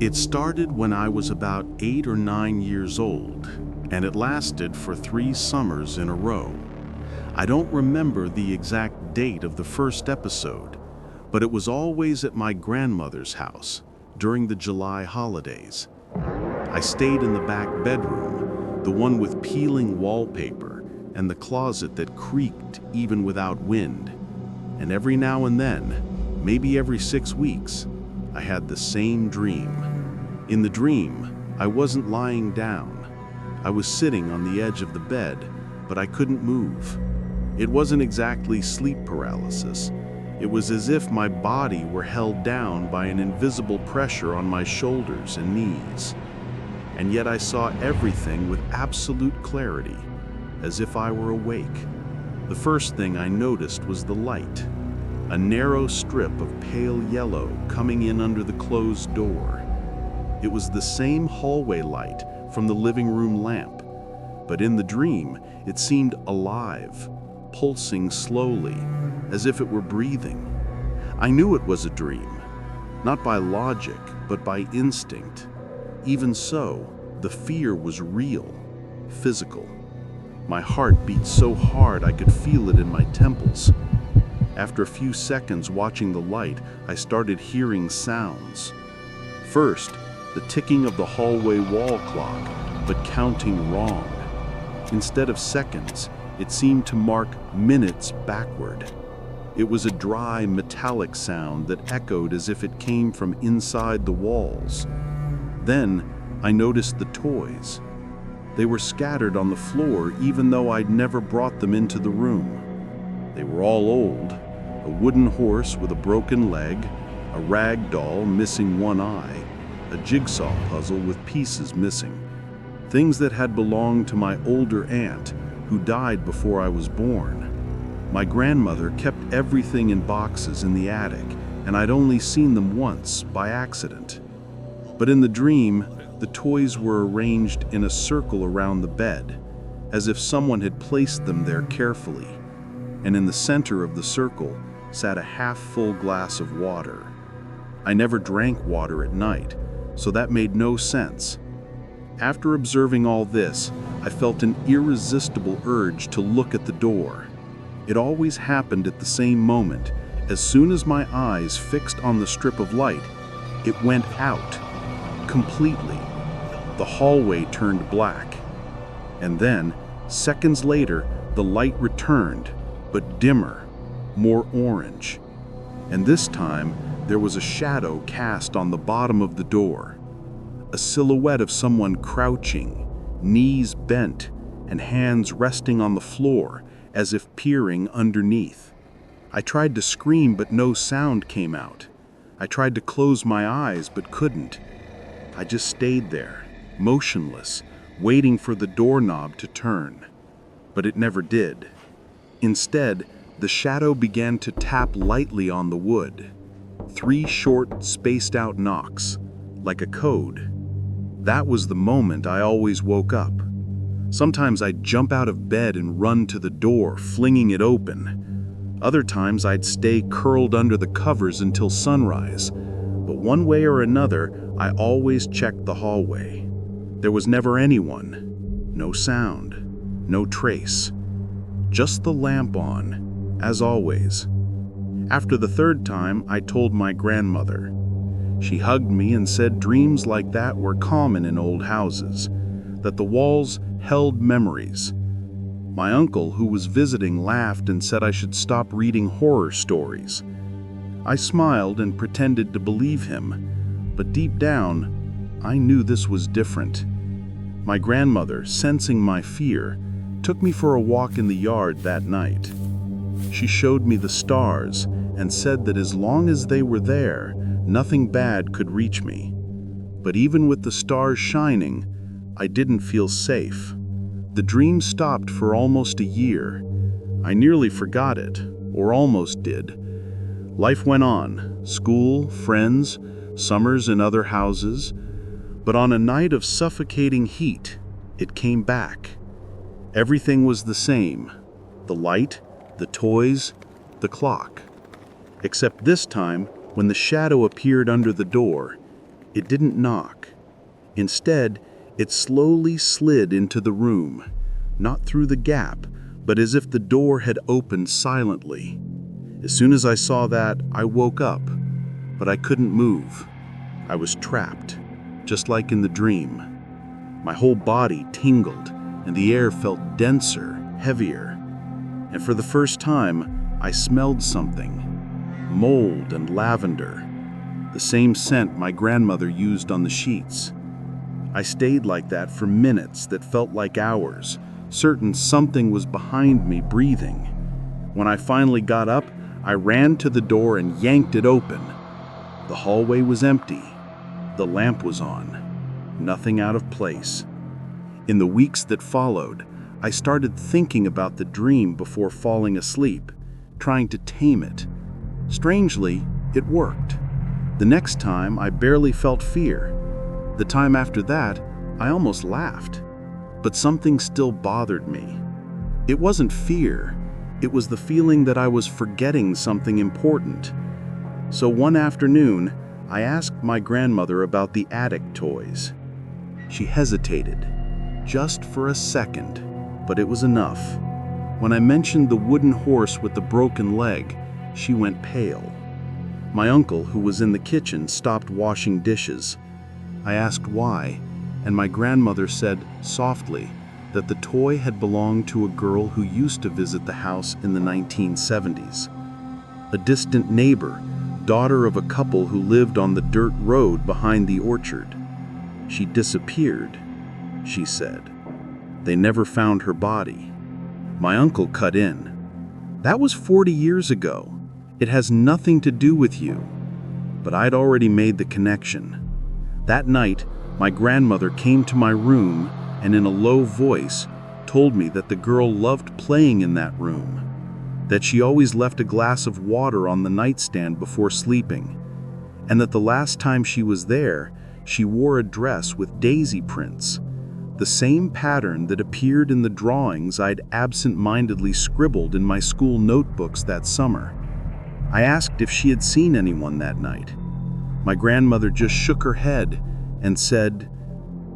It started when I was about 8 or 9 years old, and it lasted for 3 summers in a row. I don't remember the exact date of the first episode, but it was always at my grandmother's house during the July holidays. I stayed in the back bedroom, the one with peeling wallpaper and the closet that creaked even without wind. And every now and then, maybe every 6 weeks, I had the same dream. In the dream, I wasn't lying down. I was sitting on the edge of the bed, but I couldn't move. It wasn't exactly sleep paralysis. It was as if my body were held down by an invisible pressure on my shoulders and knees. And yet I saw everything with absolute clarity, as if I were awake. The first thing I noticed was the light, a narrow strip of pale yellow coming in under the closed door. It was the same hallway light from the living room lamp, but in the dream, it seemed alive, pulsing slowly, as if it were breathing. I knew it was a dream, not by logic, but by instinct. Even so, the fear was real, physical. My heart beat so hard I could feel it in my temples. After a few seconds watching the light, I started hearing sounds. First, the ticking of the hallway wall clock, but counting wrong. Instead of seconds, it seemed to mark minutes backward. It was a dry, metallic sound that echoed as if it came from inside the walls. Then, I noticed the toys. They were scattered on the floor even though I'd never brought them into the room. They were all old. A wooden horse with a broken leg, a rag doll missing one eye, a jigsaw puzzle with pieces missing. Things that had belonged to my older aunt, who died before I was born. My grandmother kept everything in boxes in the attic, and I'd only seen them once by accident. But in the dream, the toys were arranged in a circle around the bed, as if someone had placed them there carefully. And in the center of the circle sat a half-full glass of water. I never drank water at night, so that made no sense. After observing all this, I felt an irresistible urge to look at the door. It always happened at the same moment. As soon as my eyes fixed on the strip of light, it went out, completely. The hallway turned black. And then, seconds later, the light returned, but dimmer, more orange. And this time, there was a shadow cast on the bottom of the door. A silhouette of someone crouching, knees bent, and hands resting on the floor as if peering underneath. I tried to scream, but no sound came out. I tried to close my eyes, but couldn't. I just stayed there, motionless, waiting for the doorknob to turn. But it never did. Instead, the shadow began to tap lightly on the wood. 3 short, spaced-out knocks, like a code. That was the moment I always woke up. Sometimes I'd jump out of bed and run to the door, flinging it open. Other times I'd stay curled under the covers until sunrise. But one way or another, I always checked the hallway. There was never anyone. No sound. No trace. Just the lamp on, as always. After the 3rd time, I told my grandmother. She hugged me and said dreams like that were common in old houses, that the walls held memories. My uncle, who was visiting, laughed and said I should stop reading horror stories. I smiled and pretended to believe him, but deep down, I knew this was different. My grandmother, sensing my fear, took me for a walk in the yard that night. She showed me the stars and said that as long as they were there, nothing bad could reach me. But even with the stars shining, I didn't feel safe. The dream stopped for almost a year. I nearly forgot it, or almost did. Life went on, school, friends, summers in other houses. But on a night of suffocating heat, it came back. Everything was the same. The light, the toys, the clock. Except this time, when the shadow appeared under the door, It didn't knock. Instead, it slowly slid into the room, not through the gap, but as if the door had opened silently. As soon as I saw that, I woke up, but I couldn't move. I was trapped, just like in the dream. My whole body tingled, and the air felt denser, heavier. And for the first time, I smelled something. Mold and lavender. The same scent my grandmother used on the sheets. I stayed like that for minutes that felt like hours, certain something was behind me breathing. When I finally got up, I ran to the door and yanked it open. The hallway was empty. The lamp was on. Nothing out of place. In the weeks that followed, I started thinking about the dream before falling asleep, trying to tame it. Strangely, it worked. The next time, I barely felt fear. The time after that, I almost laughed. But something still bothered me. It wasn't fear. It was the feeling that I was forgetting something important. So one afternoon, I asked my grandmother about the attic toys. She hesitated, just for a second, but it was enough. When I mentioned the wooden horse with the broken leg, she went pale. My uncle, who was in the kitchen, stopped washing dishes. I asked why, and my grandmother said, softly, that the toy had belonged to a girl who used to visit the house in the 1970s. A distant neighbor, daughter of a couple who lived on the dirt road behind the orchard. She disappeared, she said. They never found her body. My uncle cut in. That was 40 years ago. It has nothing to do with you. But I'd already made the connection. That night, my grandmother came to my room and in a low voice told me that the girl loved playing in that room, that she always left a glass of water on the nightstand before sleeping, and that the last time she was there, she wore a dress with daisy prints, the same pattern that appeared in the drawings I'd absent-mindedly scribbled in my school notebooks that summer. I asked if she had seen anyone that night. My grandmother just shook her head and said,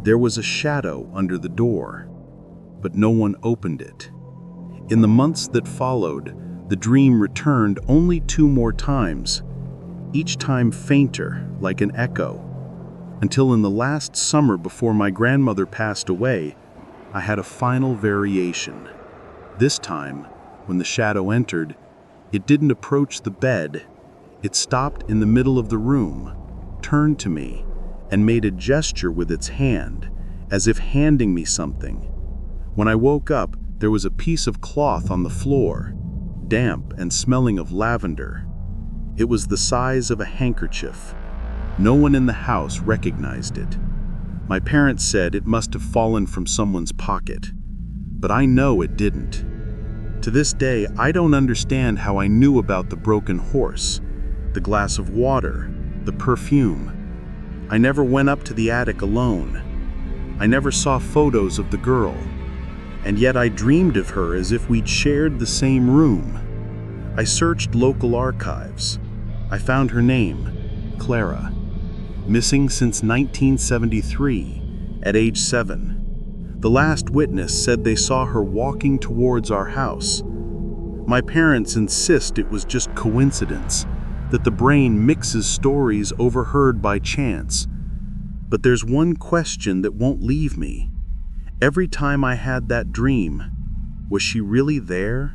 there was a shadow under the door, but no one opened it. In the months that followed, the dream returned only 2 more times, each time fainter, like an echo, until in the last summer before my grandmother passed away, I had a final variation. This time, when the shadow entered, it didn't approach the bed. It stopped in the middle of the room, turned to me, and made a gesture with its hand, as if handing me something. When I woke up, there was a piece of cloth on the floor, damp and smelling of lavender. It was the size of a handkerchief. No one in the house recognized it. My parents said it must have fallen from someone's pocket, but I know it didn't. To this day, I don't understand how I knew about the broken horse, the glass of water, the perfume. I never went up to the attic alone. I never saw photos of the girl, and yet I dreamed of her as if we'd shared the same room. I searched local archives. I found her name, Clara. Missing since 1973, at age 7. The last witness said they saw her walking towards our house. My parents insist it was just coincidence, that the brain mixes stories overheard by chance. But there's one question that won't leave me. Every time I had that dream, was she really there?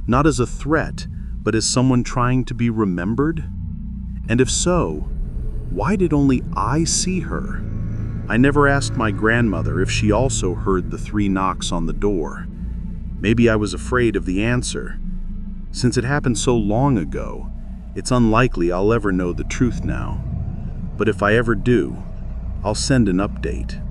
Not as a threat, but as someone trying to be remembered? And if so, why did only I see her? I never asked my grandmother if she also heard the 3 knocks on the door. Maybe I was afraid of the answer. Since it happened so long ago, it's unlikely I'll ever know the truth now. But if I ever do, I'll send an update.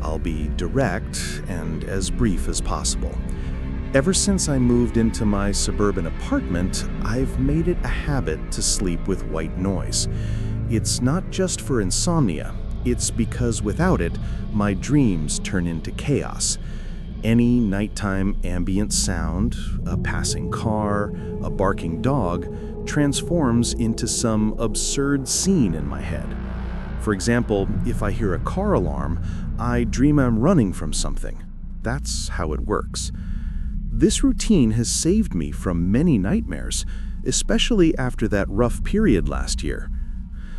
I'll be direct and as brief as possible. Ever since I moved into my suburban apartment, I've made it a habit to sleep with white noise. It's not just for insomnia, it's because without it, my dreams turn into chaos. Any nighttime ambient sound, a passing car, a barking dog, transforms into some absurd scene in my head. For example, if I hear a car alarm, I dream I'm running from something. That's how it works. This routine has saved me from many nightmares, especially after that rough period last year.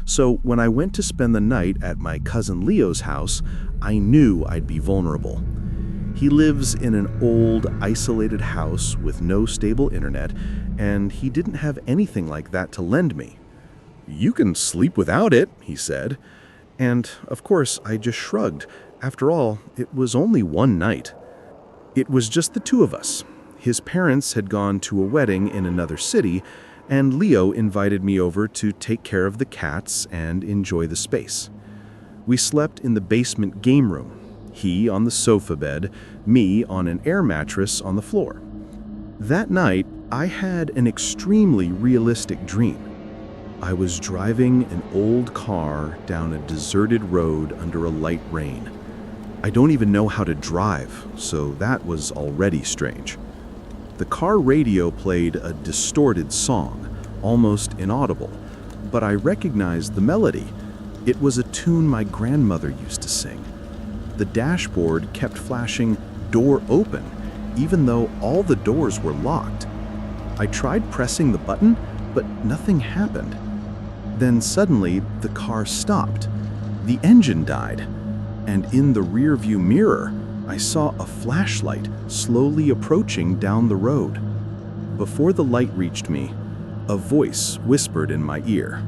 So when I went to spend the night at my cousin Leo's house, I knew I'd be vulnerable. He lives in an old, isolated house with no stable internet, and he didn't have anything like that to lend me. "You can sleep without it," he said. And, of course, I just shrugged. After all, it was only one night. It was just the two of us. His parents had gone to a wedding in another city, and Leo invited me over to take care of the cats and enjoy the space. We slept in the basement game room. He on the sofa bed, me on an air mattress on the floor. That night, I had an extremely realistic dream. I was driving an old car down a deserted road under a light rain. I don't even know how to drive, so that was already strange. The car radio played a distorted song, almost inaudible, but I recognized the melody. It was a tune my grandmother used to sing. The dashboard kept flashing "door open," even though all the doors were locked. I tried pressing the button, but nothing happened. Then suddenly, the car stopped. The engine died, and in the rearview mirror, I saw a flashlight slowly approaching down the road. Before the light reached me, a voice whispered in my ear,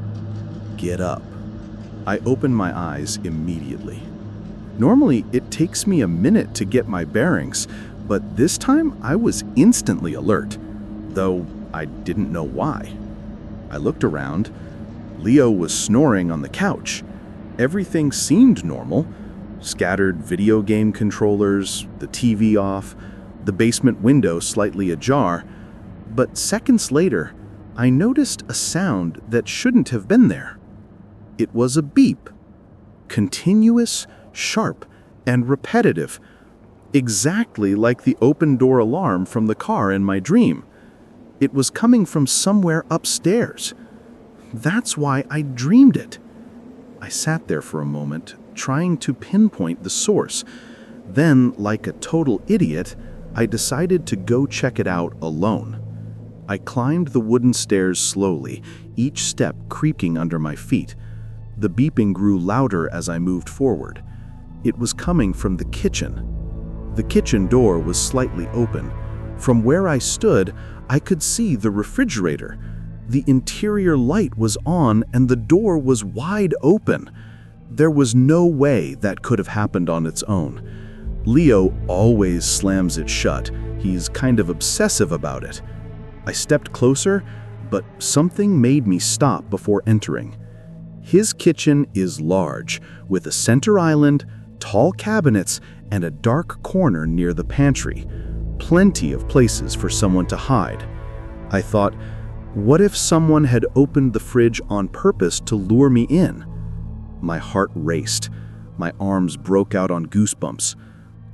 "Get up." I opened my eyes immediately. Normally, it takes me a minute to get my bearings, but this time I was instantly alert, though I didn't know why. I looked around. Leo was snoring on the couch. Everything seemed normal. Scattered video game controllers, the TV off, the basement window slightly ajar. But seconds later, I noticed a sound that shouldn't have been there. It was a beep. Continuous, sharp, and repetitive. Exactly like the open door alarm from the car in my dream. It was coming from somewhere upstairs. That's why I dreamed it. I sat there for a moment, trying to pinpoint the source. Then, like a total idiot, I decided to go check it out alone. I climbed the wooden stairs slowly, each step creaking under my feet. The beeping grew louder as I moved forward. It was coming from the kitchen. The kitchen door was slightly open. From where I stood, I could see the refrigerator. The interior light was on and the door was wide open. There was no way that could have happened on its own. Leo always slams it shut. He's kind of obsessive about it. I stepped closer, but something made me stop before entering. His kitchen is large, with a center island, tall cabinets, and a dark corner near the pantry. Plenty of places for someone to hide. I thought, what if someone had opened the fridge on purpose to lure me in? My heart raced. My arms broke out on goosebumps.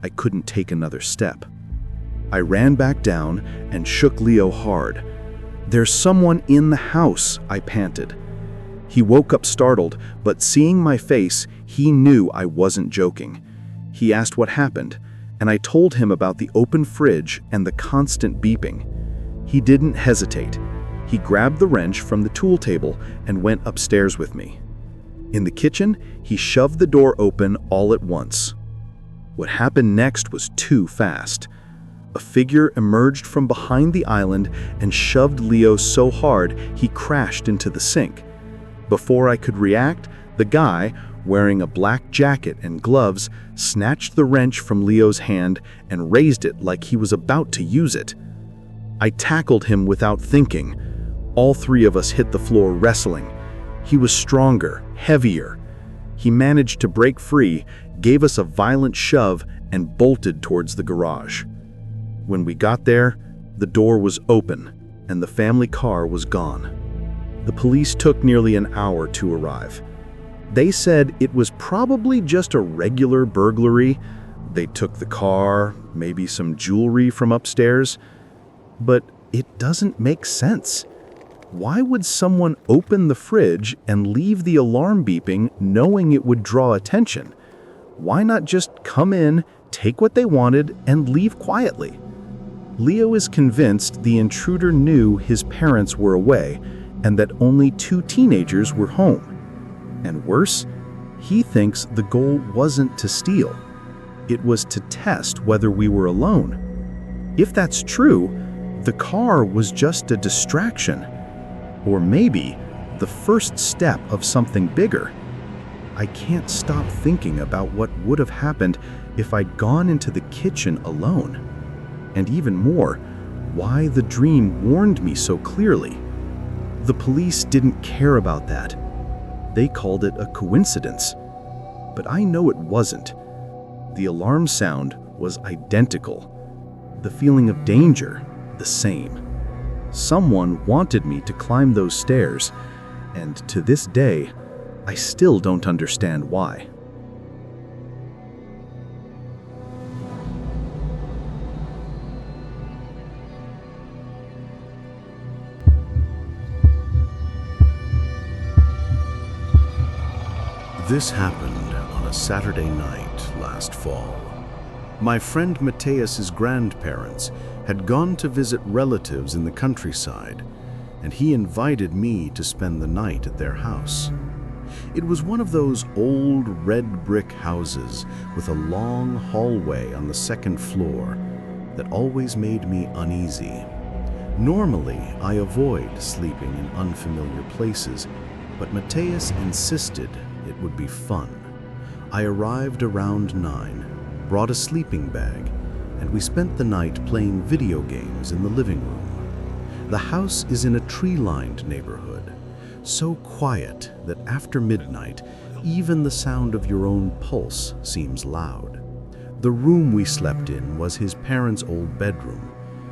I couldn't take another step. I ran back down and shook Leo hard. "There's someone in the house," I panted. He woke up startled, but seeing my face, he knew I wasn't joking. He asked what happened, and I told him about the open fridge and the constant beeping. He didn't hesitate. He grabbed the wrench from the tool table and went upstairs with me. In the kitchen, he shoved the door open all at once. What happened next was too fast. A figure emerged from behind the island and shoved Leo so hard he crashed into the sink. Before I could react, the guy, wearing a black jacket and gloves, snatched the wrench from Leo's hand and raised it like he was about to use it. I tackled him without thinking. All three of us hit the floor wrestling. He was stronger, heavier. He managed to break free, gave us a violent shove, and bolted towards the garage. When we got there, the door was open and the family car was gone. The police took nearly an hour to arrive. They said it was probably just a regular burglary. They took the car, maybe some jewelry from upstairs. But it doesn't make sense. Why would someone open the fridge and leave the alarm beeping knowing it would draw attention? Why not just come in, take what they wanted, and leave quietly? Leo is convinced the intruder knew his parents were away and that only 2 teenagers were home. And worse, he thinks the goal wasn't to steal. It was to test whether we were alone. If that's true, the car was just a distraction. Or maybe the first step of something bigger. I can't stop thinking about what would have happened if I'd gone into the kitchen alone. And even more, why the dream warned me so clearly. The police didn't care about that. They called it a coincidence. But I know it wasn't. The alarm sound was identical. The feeling of danger, the same. Someone wanted me to climb those stairs, and to this day, I still don't understand why. This happened on a Saturday night last fall. My friend Mateus's grandparents had gone to visit relatives in the countryside, and he invited me to spend the night at their house. It was one of those old red brick houses with a long hallway on the second floor that always made me uneasy. Normally, I avoid sleeping in unfamiliar places, but Mateus insisted it would be fun. I arrived around 9, brought a sleeping bag, and we spent the night playing video games in the living room. The house is in a tree-lined neighborhood, so quiet that after midnight, even the sound of your own pulse seems loud. The room we slept in was his parents' old bedroom,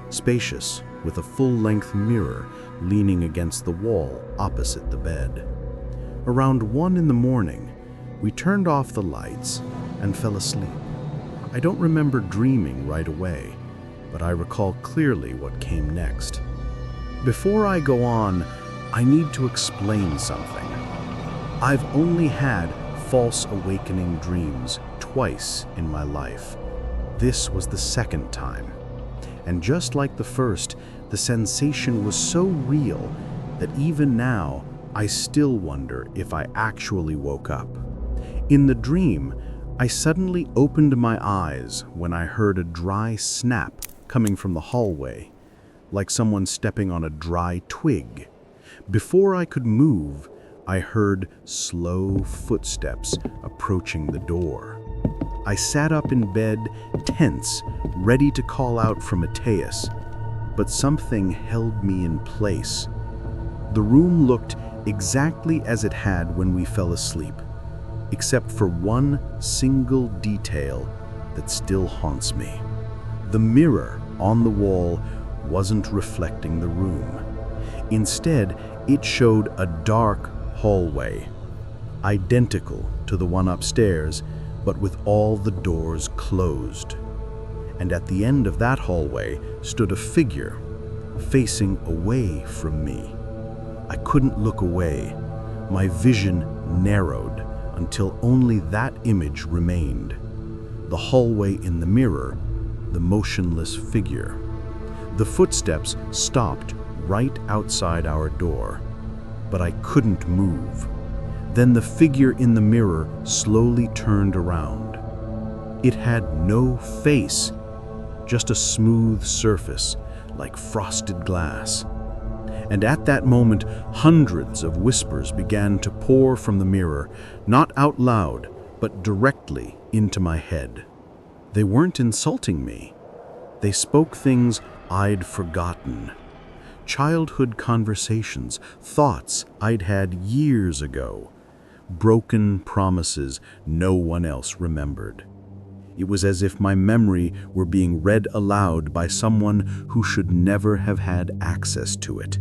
spacious with a full-length mirror leaning against the wall opposite the bed. Around 1 in the morning, we turned off the lights and fell asleep. I don't remember dreaming right away, but I recall clearly what came next. Before I go on, I need to explain something. I've only had false awakening dreams twice in my life. This was the second time. And just like the first, the sensation was so real that even now, I still wonder if I actually woke up. In the dream, I suddenly opened my eyes when I heard a dry snap coming from the hallway, like someone stepping on a dry twig. Before I could move, I heard slow footsteps approaching the door. I sat up in bed, tense, ready to call out for Mateus, but something held me in place. The room looked exactly as it had when we fell asleep, except for one single detail that still haunts me. The mirror on the wall wasn't reflecting the room. Instead, it showed a dark hallway, identical to the one upstairs, but with all the doors closed. And at the end of that hallway stood a figure, facing away from me. I couldn't look away. My vision narrowed until only that image remained. The hallway in the mirror, the motionless figure. The footsteps stopped right outside our door, but I couldn't move. Then the figure in the mirror slowly turned around. It had no face, just a smooth surface like frosted glass. And at that moment, hundreds of whispers began to pour from the mirror, not out loud, but directly into my head. They weren't insulting me. They spoke things I'd forgotten. Childhood conversations, thoughts I'd had years ago. Broken promises no one else remembered. It was as if my memory were being read aloud by someone who should never have had access to it.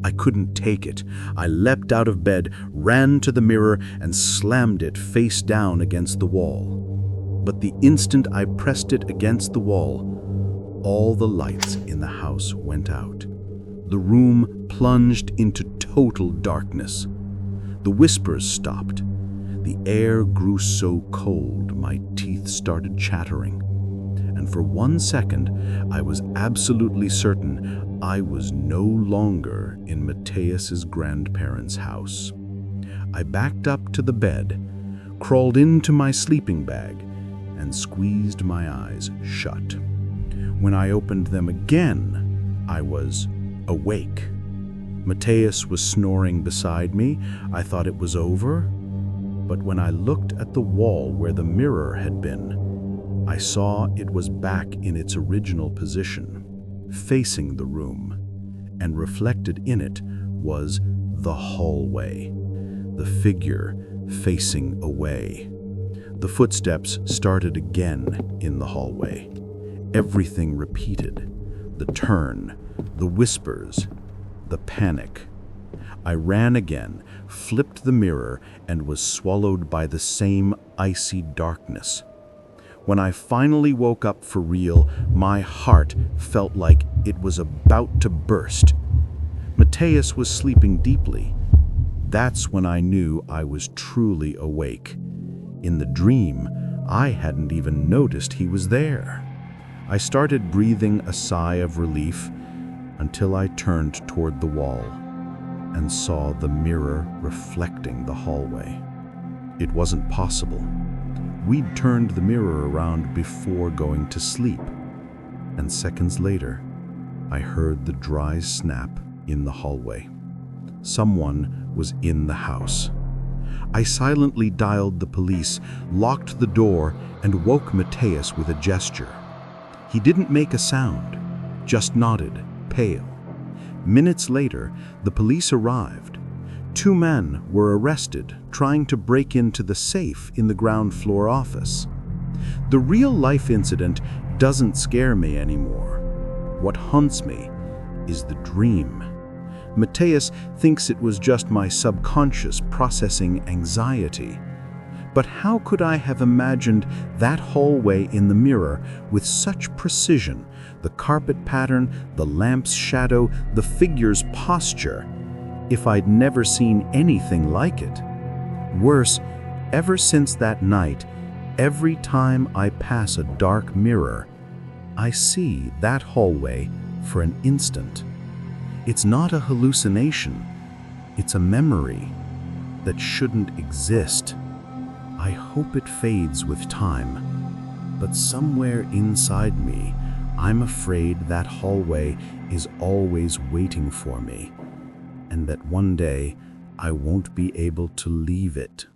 I couldn't take it. I leapt out of bed, ran to the mirror, and slammed it face down against the wall. But the instant I pressed it against the wall, all the lights in the house went out. The room plunged into total darkness. The whispers stopped. The air grew so cold, my teeth started chattering. And for 1 second, I was absolutely certain I was no longer in Mateus's grandparents' house. I backed up to the bed, crawled into my sleeping bag, and squeezed my eyes shut. When I opened them again, I was awake. Mateus was snoring beside me. I thought it was over. But when I looked at the wall where the mirror had been, I saw it was back in its original position, facing the room, and reflected in it was the hallway, the figure facing away. The footsteps started again in the hallway. Everything repeated. The turn, the whispers, the panic. I ran again, flipped the mirror, and was swallowed by the same icy darkness. When I finally woke up for real, my heart felt like it was about to burst. Mateus was sleeping deeply. That's when I knew I was truly awake. In the dream, I hadn't even noticed he was there. I started breathing a sigh of relief until I turned toward the wall and saw the mirror reflecting the hallway. It wasn't possible. We'd turned the mirror around before going to sleep, and seconds later, I heard the dry snap in the hallway. Someone was in the house. I silently dialed the police, locked the door, and woke Mateus with a gesture. He didn't make a sound, just nodded, pale. Minutes later, the police arrived. 2 men were arrested trying to break into the safe in the ground floor office. The real-life incident doesn't scare me anymore. What haunts me is the dream. Mateus thinks it was just my subconscious processing anxiety. But how could I have imagined that hallway in the mirror with such precision, the carpet pattern, the lamp's shadow, the figure's posture, if I'd never seen anything like it? Worse, ever since that night, every time I pass a dark mirror, I see that hallway for an instant. It's not a hallucination, it's a memory that shouldn't exist. I hope it fades with time, but somewhere inside me, I'm afraid that hallway is always waiting for me, and that one day I won't be able to leave it.